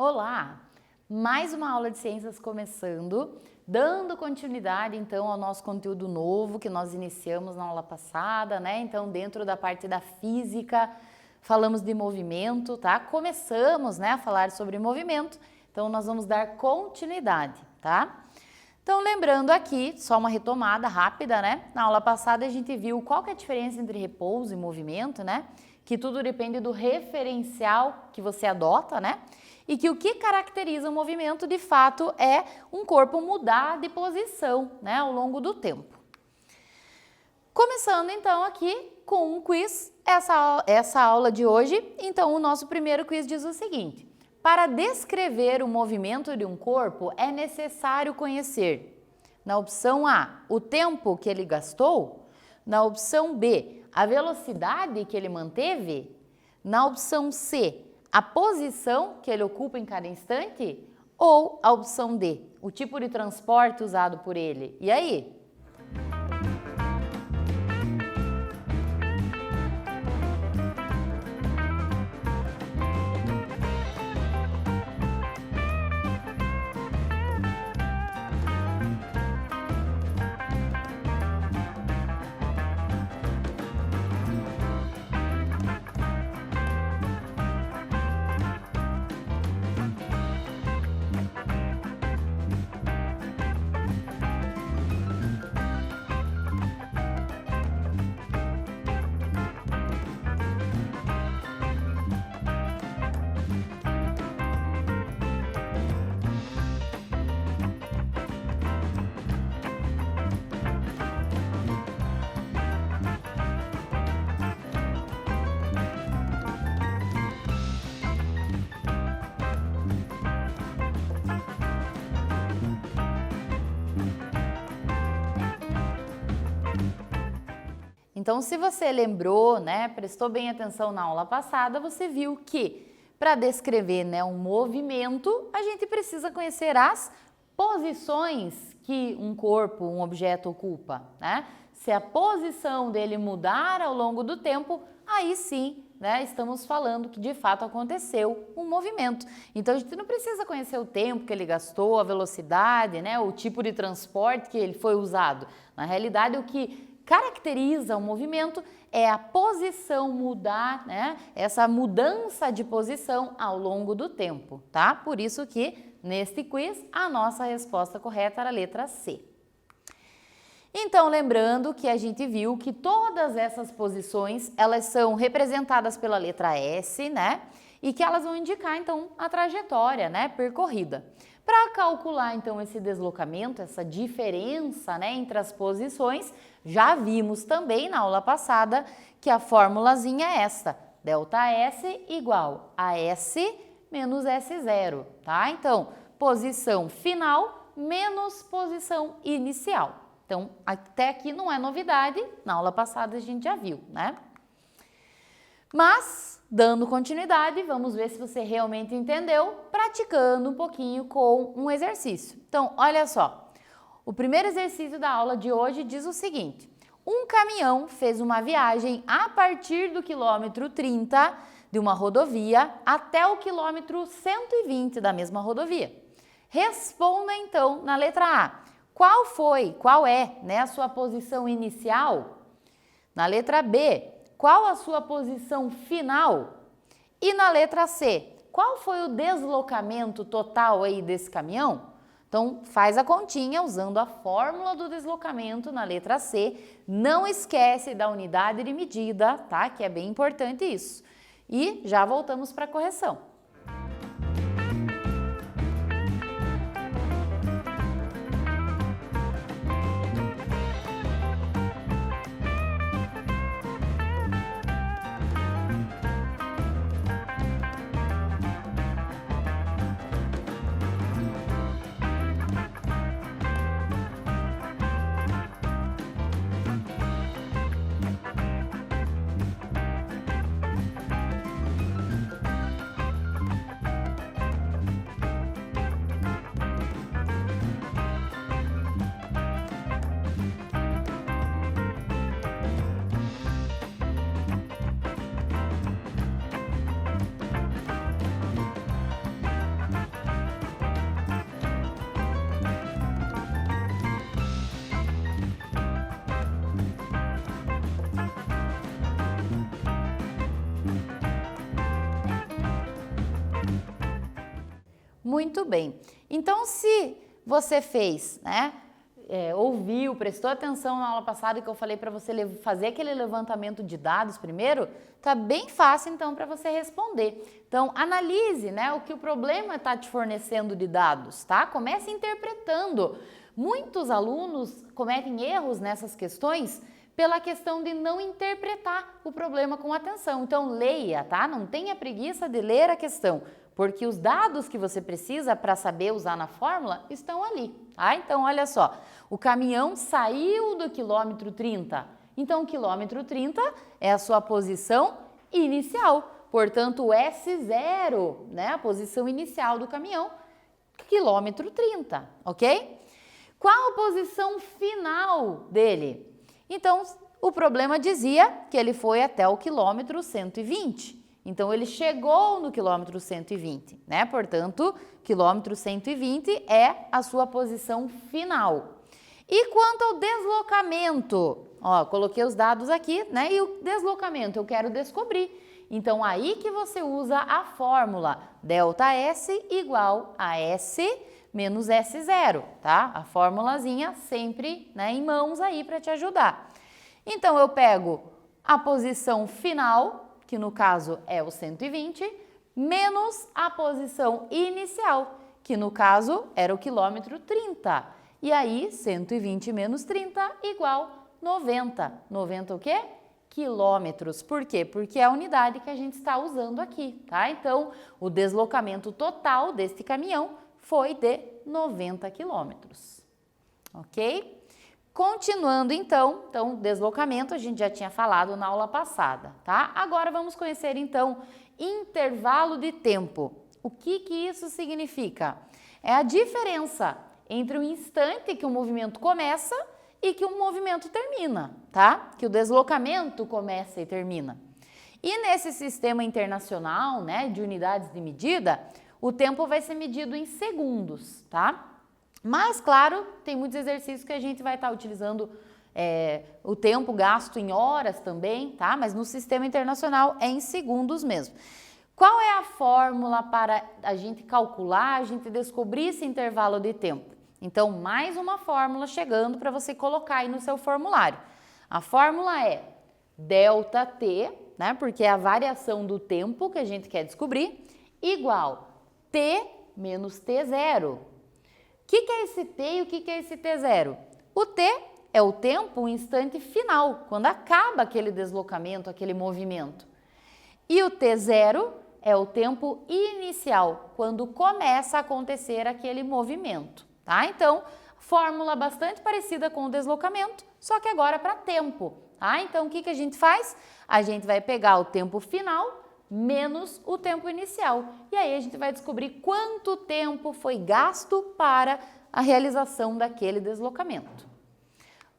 Olá! Mais uma aula de ciências começando, dando continuidade então ao nosso conteúdo novo que nós iniciamos na aula passada, né? Então, dentro da parte da física, falamos de movimento, tá? Começamos, né, a falar sobre movimento, então nós vamos dar continuidade, tá? Então, lembrando aqui, só uma retomada rápida, né? Na aula passada a gente viu qual que é a diferença entre repouso e movimento, né? Que tudo depende do referencial que você adota, né? E que o que caracteriza o movimento, de fato, é um corpo mudar de posição, né, ao longo do tempo. Começando, então, aqui com um quiz, essa aula de hoje. Então, o nosso primeiro quiz diz o seguinte: para descrever o movimento de um corpo, é necessário conhecer, na opção A, o tempo que ele gastou, na opção B, a velocidade que ele manteve, na opção C, a posição que ele ocupa em cada instante, ou a opção D, o tipo de transporte usado por ele. E aí? Então, se você lembrou, né, prestou bem atenção na aula passada, você viu que para descrever, né, um movimento, a gente precisa conhecer as posições que um corpo, um objeto ocupa, né? Se a posição dele mudar ao longo do tempo, aí sim, né, estamos falando que de fato aconteceu um movimento. Então, a gente não precisa conhecer o tempo que ele gastou, a velocidade, né, o tipo de transporte que ele foi usado. Na realidade, o que caracteriza o movimento é a posição mudar, né? Essa mudança de posição ao longo do tempo, tá? Por isso que neste quiz a nossa resposta correta era a letra C. Então, lembrando que a gente viu que todas essas posições, elas são representadas pela letra S, né? E que elas vão indicar, então, a trajetória, né, percorrida. Para calcular, então, esse deslocamento, essa diferença, né, entre as posições, já vimos também na aula passada que a formulazinha é essa, ΔS igual a S menos S0, tá? Então, posição final menos posição inicial. Então, até aqui não é novidade, na aula passada a gente já viu, né? Mas, dando continuidade, vamos ver se você realmente entendeu, praticando um pouquinho com um exercício. Então, olha só, o primeiro exercício da aula de hoje diz o seguinte: um caminhão fez uma viagem a partir do quilômetro 30 de uma rodovia até o quilômetro 120 da mesma rodovia. Responda então na letra A, qual é, né, a sua posição inicial? Na letra B, qual a sua posição final? E na letra C, qual foi o deslocamento total aí desse caminhão? Então, faz a continha usando a fórmula do deslocamento na letra C. Não esquece da unidade de medida, tá? Que é bem importante isso. E já voltamos para a correção. Muito bem. Então, se você fez, né, ouviu, prestou atenção na aula passada que eu falei para você fazer aquele levantamento de dados primeiro, tá bem fácil então para você responder. Então, analise, né, o que o problema está te fornecendo de dados, tá? Comece interpretando. Muitos alunos cometem erros nessas questões pela questão de não interpretar o problema com atenção. Então, leia, tá? Não tenha preguiça de ler a questão, porque os dados que você precisa para saber usar na fórmula estão ali, tá? Então, olha só, o caminhão saiu do quilômetro 30, então o quilômetro 30 é a sua posição inicial, portanto, o S0, né, a posição inicial do caminhão, quilômetro 30, ok? Qual a posição final dele? Então, o problema dizia que ele foi até o quilômetro 120. Então, ele chegou no quilômetro 120, né? Portanto, quilômetro 120 é a sua posição final. E quanto ao deslocamento? Ó, coloquei os dados aqui, né? E o deslocamento eu quero descobrir. Então, aí que você usa a fórmula ΔS igual a S menos S0, tá? A formulazinha sempre, né, em mãos aí para te ajudar. Então, eu pego a posição final, que no caso é o 120, menos a posição inicial, que no caso era o quilômetro 30. E aí, 120 menos 30 igual 90. 90 o quê? Quilômetros. Por quê? Porque é a unidade que a gente está usando aqui, tá? Então, o deslocamento total deste caminhão foi de 90 quilômetros, ok? Continuando então, deslocamento a gente já tinha falado na aula passada, tá? Agora vamos conhecer então intervalo de tempo. O que isso significa? É a diferença entre o instante que o movimento começa e que o movimento termina, tá? Que o deslocamento começa e termina. E nesse sistema internacional, né, de unidades de medida, o tempo vai ser medido em segundos, tá? Mas, claro, tem muitos exercícios que a gente vai estar utilizando o tempo gasto em horas também, tá? Mas no sistema internacional é em segundos mesmo. Qual é a fórmula para a gente calcular, a gente descobrir esse intervalo de tempo? Então, mais uma fórmula chegando para você colocar aí no seu formulário. A fórmula é ΔT, né? Porque é a variação do tempo que a gente quer descobrir, igual T menos T0. O que é esse T e o que é esse T0? O T é o tempo, o instante final, quando acaba aquele deslocamento, aquele movimento. E o T0 é o tempo inicial, quando começa a acontecer aquele movimento, tá? Então, fórmula bastante parecida com o deslocamento, só que agora para tempo, tá? Então, o que a gente faz? A gente vai pegar o tempo final menos o tempo inicial. E aí a gente vai descobrir quanto tempo foi gasto para a realização daquele deslocamento.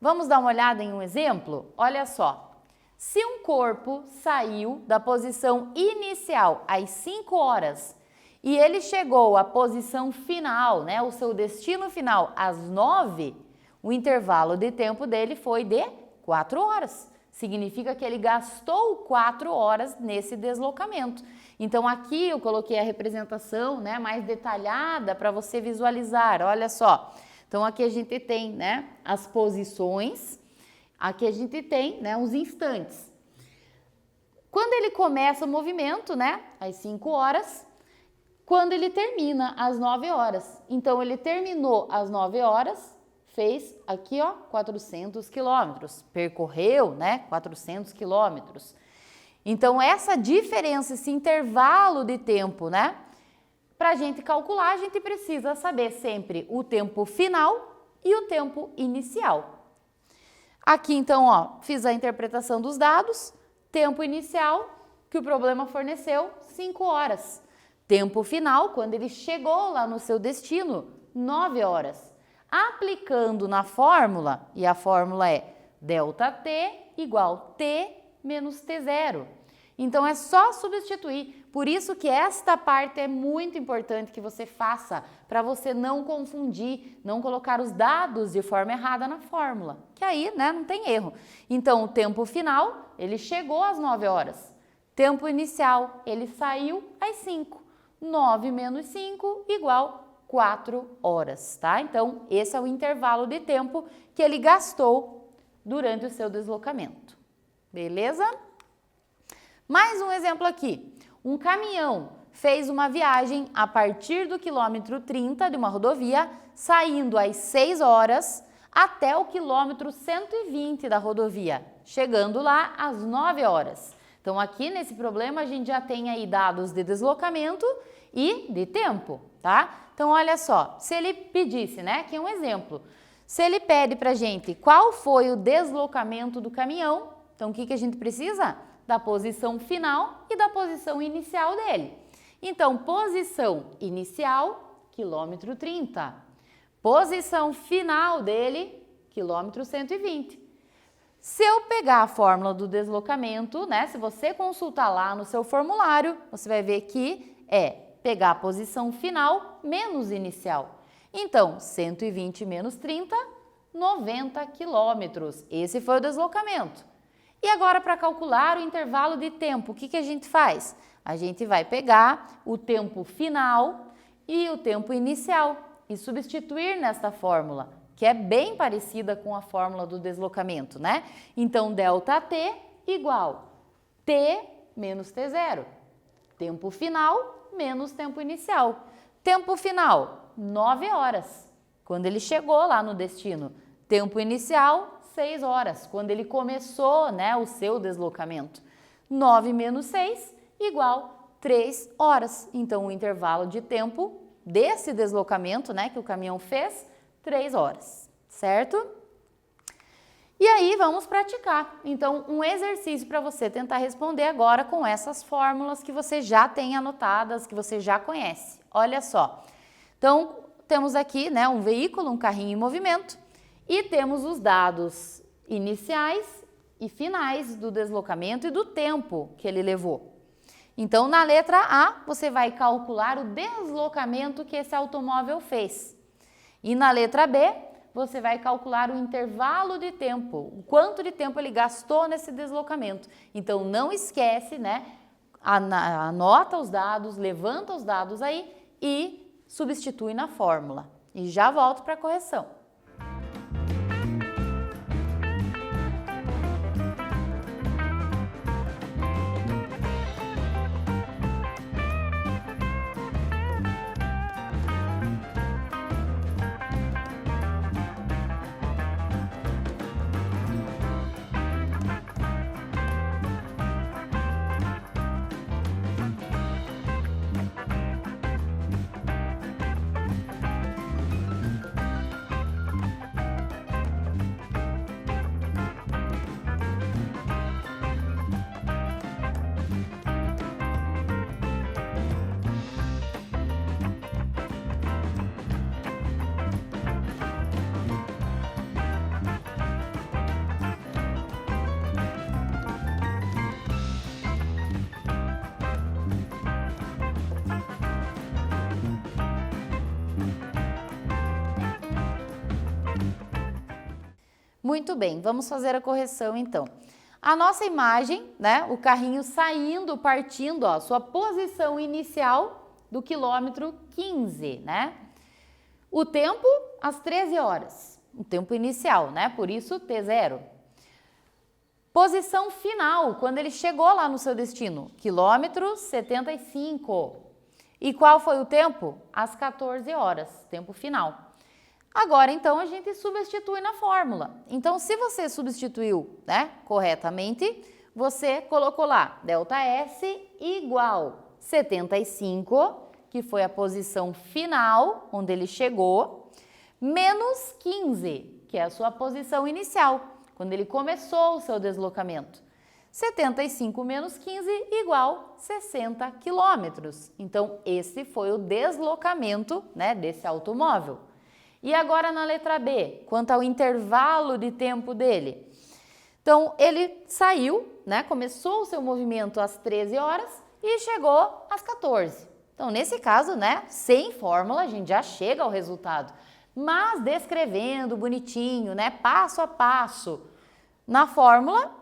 Vamos dar uma olhada em um exemplo? Olha só, se um corpo saiu da posição inicial às 5 horas e ele chegou à posição final, né, o seu destino final às 9, o intervalo de tempo dele foi de 4 horas. Significa que ele gastou 4 horas nesse deslocamento. Então, aqui eu coloquei a representação, né, mais detalhada para você visualizar. Olha só. Então, aqui a gente tem, né, as posições, aqui a gente tem, né, os instantes. Quando ele começa o movimento, né, às 5 horas, quando ele termina às 9 horas. Então, ele terminou às 9 horas, fez aqui, ó, 400 quilômetros, percorreu, né, 400 quilômetros. Então, essa diferença, esse intervalo de tempo, né, para a gente calcular, a gente precisa saber sempre o tempo final e o tempo inicial. Aqui, então, ó, fiz a interpretação dos dados, tempo inicial, que o problema forneceu, 5 horas. Tempo final, quando ele chegou lá no seu destino, 9 horas. Aplicando na fórmula, e a fórmula é ΔT igual T menos T0. Então, é só substituir. Por isso que esta parte é muito importante que você faça, para você não confundir, não colocar os dados de forma errada na fórmula, que aí, né, não tem erro. Então, o tempo final, ele chegou às 9 horas. Tempo inicial, ele saiu às 5. 9 menos 5 igual 4 horas, tá? Então, esse é o intervalo de tempo que ele gastou durante o seu deslocamento. Beleza? Mais um exemplo aqui. Um caminhão fez uma viagem a partir do quilômetro 30 de uma rodovia, saindo às 6 horas até o quilômetro 120 da rodovia, chegando lá às 9 horas. Então, aqui nesse problema, a gente já tem aí dados de deslocamento e de tempo, tá? Então, olha só, se ele pedisse, né, aqui é um exemplo, se ele pede pra gente qual foi o deslocamento do caminhão, então o que a gente precisa? Da posição final e da posição inicial dele. Então, posição inicial, quilômetro 30. Posição final dele, quilômetro 120. Se eu pegar a fórmula do deslocamento, né, se você consultar lá no seu formulário, você vai ver que é pegar a posição final menos inicial. Então, 120 menos 30, 90 quilômetros. Esse foi o deslocamento. E agora, para calcular o intervalo de tempo, o que a gente faz? A gente vai pegar o tempo final e o tempo inicial e substituir nesta fórmula, que é bem parecida com a fórmula do deslocamento, né? Então, ΔT igual T menos T0. Tempo final menos tempo inicial. Tempo final, 9 horas, quando ele chegou lá no destino. Tempo inicial, 6 horas, quando ele começou, né, o seu deslocamento. 9 menos 6 igual 3 horas. Então, o intervalo de tempo desse deslocamento, né, que o caminhão fez, 3 horas, certo? E aí, vamos praticar. Então, um exercício para você tentar responder agora com essas fórmulas que você já tem anotadas, que você já conhece. Olha só. Então, temos aqui, né, um veículo, um carrinho em movimento, e temos os dados iniciais e finais do deslocamento e do tempo que ele levou. Então, na letra A, você vai calcular o deslocamento que esse automóvel fez. E na letra B, você vai calcular o intervalo de tempo, o quanto de tempo ele gastou nesse deslocamento. Então, não esquece, né? Anota os dados, levanta os dados aí e substitui na fórmula. E já volto para a correção. Muito bem, vamos fazer a correção então. A nossa imagem, né, o carrinho saindo, partindo, ó, sua posição inicial do quilômetro 15, né? O tempo, às 13 horas, o tempo inicial, né? Por isso, T0. Posição final, quando ele chegou lá no seu destino, quilômetro 75. E qual foi o tempo? Às 14 horas, tempo final. Agora, então, a gente substitui na fórmula. Então, se você substituiu, né, corretamente, você colocou lá ΔS igual 75, que foi a posição final, onde ele chegou, menos 15, que é a sua posição inicial, quando ele começou o seu deslocamento. 75 menos 15 igual 60 quilômetros. Então, esse foi o deslocamento, né, desse automóvel. E agora na letra B, quanto ao intervalo de tempo dele? Então, ele saiu, né, começou o seu movimento às 13 horas e chegou às 14. Então, nesse caso, né, sem fórmula, a gente já chega ao resultado. Mas descrevendo bonitinho, né, passo a passo, na fórmula,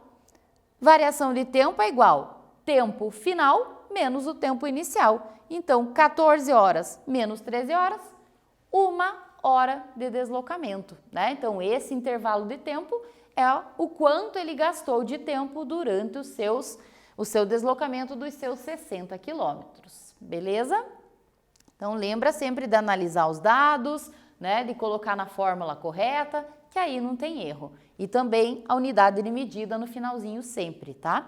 variação de tempo é igual tempo final menos o tempo inicial. Então, 14 horas menos 13 horas, 1 hora de deslocamento, né? Então, esse intervalo de tempo é o quanto ele gastou de tempo durante o seu deslocamento dos seus 60 quilômetros, beleza? Então, lembra sempre de analisar os dados, né? De colocar na fórmula correta, que aí não tem erro. E também a unidade de medida no finalzinho sempre, tá?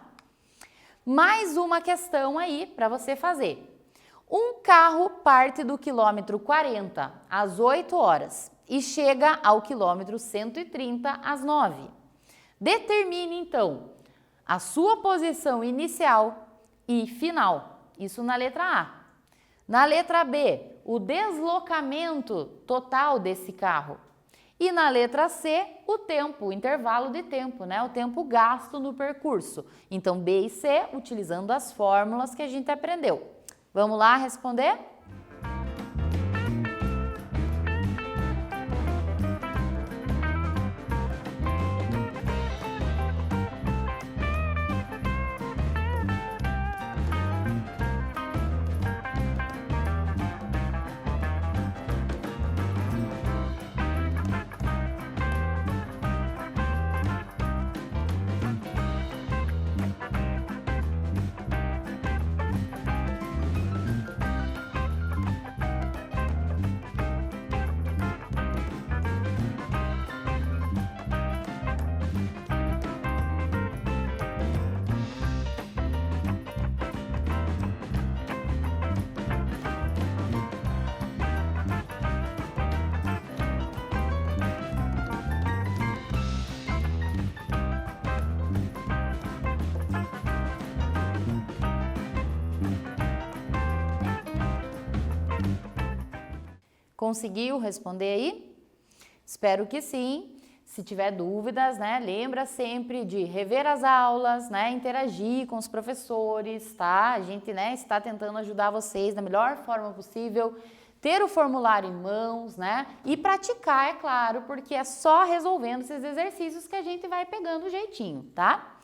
Mais uma questão aí para você fazer. Um carro parte do quilômetro 40 às 8 horas e chega ao quilômetro 130 às 9. Determine, então, a sua posição inicial e final. Isso na letra A. Na letra B, o deslocamento total desse carro. E na letra C, o tempo, o intervalo de tempo, né? O tempo gasto no percurso. Então, B e C, utilizando as fórmulas que a gente aprendeu. Vamos lá responder? Conseguiu responder aí? Espero que sim. Se tiver dúvidas, né, lembra sempre de rever as aulas, né, interagir com os professores, tá? A gente, né, está tentando ajudar vocês da melhor forma possível, ter o formulário em mãos, né, e praticar, é claro, porque é só resolvendo esses exercícios que a gente vai pegando o jeitinho, tá?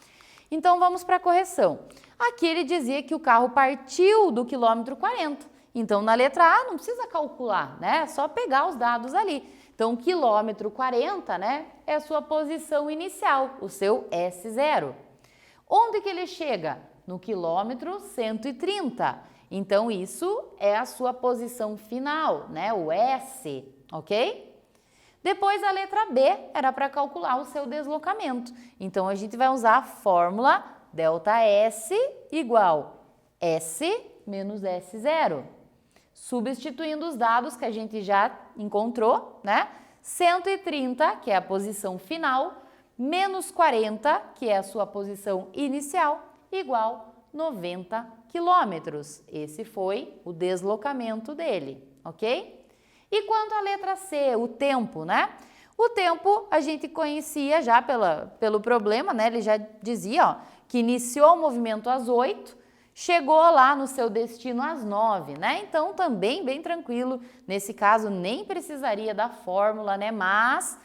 Então, vamos para a correção. Aqui ele dizia que o carro partiu do quilômetro 40. Então, na letra A não precisa calcular, né? É só pegar os dados ali. Então, o quilômetro 40, né, é a sua posição inicial, o seu S0. Onde que ele chega? No quilômetro 130. Então, isso é a sua posição final, né, o S, ok? Depois, a letra B era para calcular o seu deslocamento. Então, a gente vai usar a fórmula ΔS igual S menos S0. Substituindo os dados que a gente já encontrou, né? 130, que é a posição final, menos 40, que é a sua posição inicial, igual 90 quilômetros. Esse foi o deslocamento dele, ok? E quanto à letra C, o tempo, né? O tempo a gente conhecia já pelo problema, né? Ele já dizia, ó, que iniciou o movimento às 8, chegou lá no seu destino às 9, né? Então, também bem tranquilo. Nesse caso, nem precisaria da fórmula, né? Mas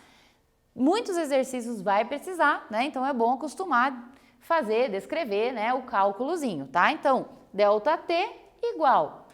muitos exercícios vai precisar, né? Então, é bom acostumar fazer, descrever, né? O cálculozinho, tá? Então, ΔT igual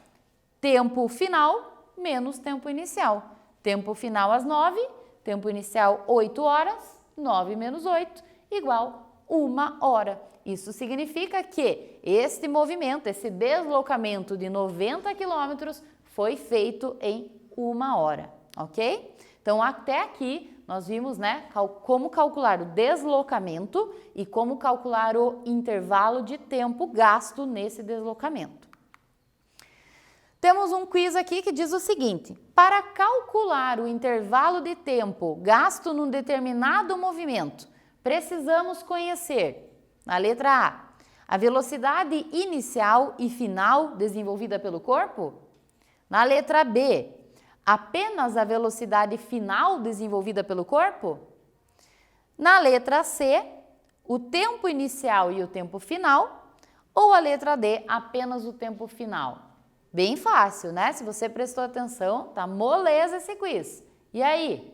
tempo final menos tempo inicial. Tempo final às 9, tempo inicial 8 horas, 9 menos 8 igual 1 hora. Isso significa que este movimento, esse deslocamento de 90 quilômetros foi feito em 1 hora, ok? Então, até aqui nós vimos, né, como calcular o deslocamento e como calcular o intervalo de tempo gasto nesse deslocamento. Temos um quiz aqui que diz o seguinte: para calcular o intervalo de tempo gasto num determinado movimento, precisamos conhecer, na letra A velocidade inicial e final desenvolvida pelo corpo? Na letra B, apenas a velocidade final desenvolvida pelo corpo? Na letra C, o tempo inicial e o tempo final? Ou a letra D, apenas o tempo final? Bem fácil, né? Se você prestou atenção, tá moleza esse quiz. E aí?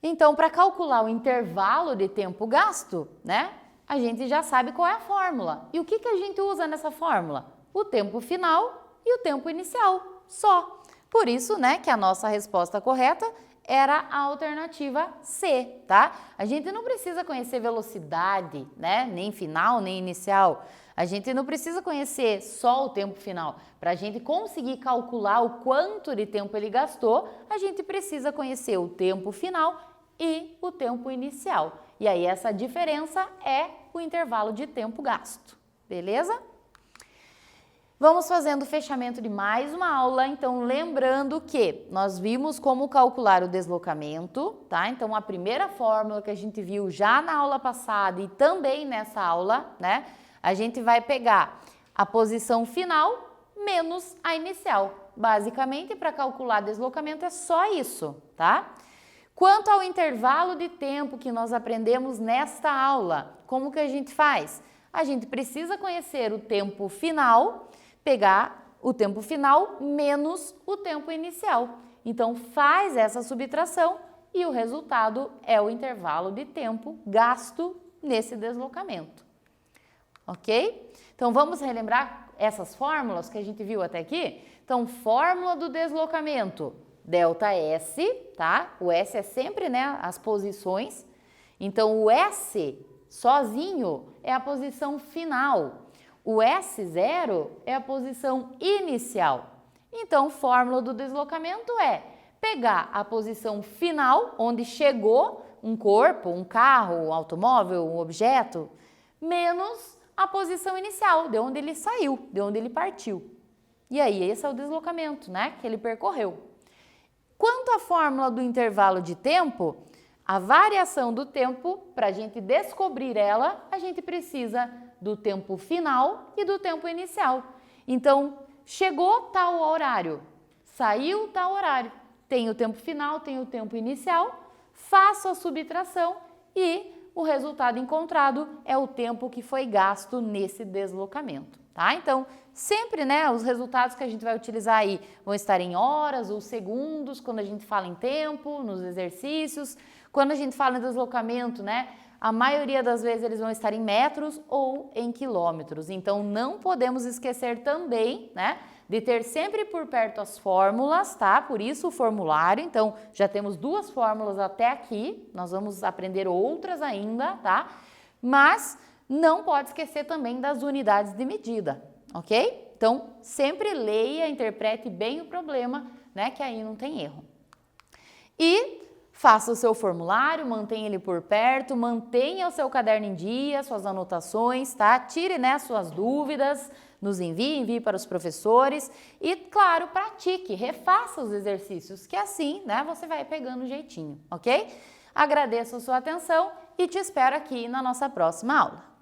Então, para calcular o intervalo de tempo gasto, né, a gente já sabe qual é a fórmula. E o que a gente usa nessa fórmula? O tempo final e o tempo inicial, só. Por isso, né, que a nossa resposta correta era a alternativa C, tá? A gente não precisa conhecer velocidade, né, nem final, nem inicial. A gente não precisa conhecer só o tempo final. Para a gente conseguir calcular o quanto de tempo ele gastou, a gente precisa conhecer o tempo final e o tempo inicial. E aí essa diferença é o intervalo de tempo gasto, beleza? Vamos fazendo o fechamento de mais uma aula, então lembrando que nós vimos como calcular o deslocamento, tá? Então a primeira fórmula que a gente viu já na aula passada e também nessa aula, né? A gente vai pegar a posição final menos a inicial. Basicamente, para calcular deslocamento é só isso, tá? Quanto ao intervalo de tempo que nós aprendemos nesta aula, como que a gente faz? A gente precisa conhecer o tempo final, pegar o tempo final menos o tempo inicial. Então, faz essa subtração e o resultado é o intervalo de tempo gasto nesse deslocamento. Ok? Então, vamos relembrar essas fórmulas que a gente viu até aqui? Então, fórmula do deslocamento, delta S, tá? O S é sempre, né, as posições. Então, o S sozinho é a posição final. O S0 é a posição inicial. Então, fórmula do deslocamento é pegar a posição final, onde chegou um corpo, um carro, um automóvel, um objeto, menos a posição inicial, de onde ele saiu, de onde ele partiu. E aí, esse é o deslocamento, né, que ele percorreu. Quanto à fórmula do intervalo de tempo, a variação do tempo, para a gente descobrir ela, a gente precisa do tempo final e do tempo inicial. Então, chegou tal horário, saiu tal horário, tem o tempo final, tem o tempo inicial, faço a subtração e o resultado encontrado é o tempo que foi gasto nesse deslocamento, tá? Então, sempre, né, os resultados que a gente vai utilizar aí vão estar em horas ou segundos, quando a gente fala em tempo, nos exercícios. Quando a gente fala em deslocamento, né, a maioria das vezes eles vão estar em metros ou em quilômetros. Então, não podemos esquecer também, né, de ter sempre por perto as fórmulas, tá? Por isso o formulário. Então, já temos 2 fórmulas até aqui, nós vamos aprender outras ainda, tá? Mas não pode esquecer também das unidades de medida, ok? Então, sempre leia, interprete bem o problema, né, que aí não tem erro. E faça o seu formulário, mantenha ele por perto, mantenha o seu caderno em dia, suas anotações, tá? Tire, né, suas dúvidas, nos envie para os professores e, claro, pratique, refaça os exercícios, que assim, né, você vai pegando o jeitinho, ok? Agradeço a sua atenção e te espero aqui na nossa próxima aula.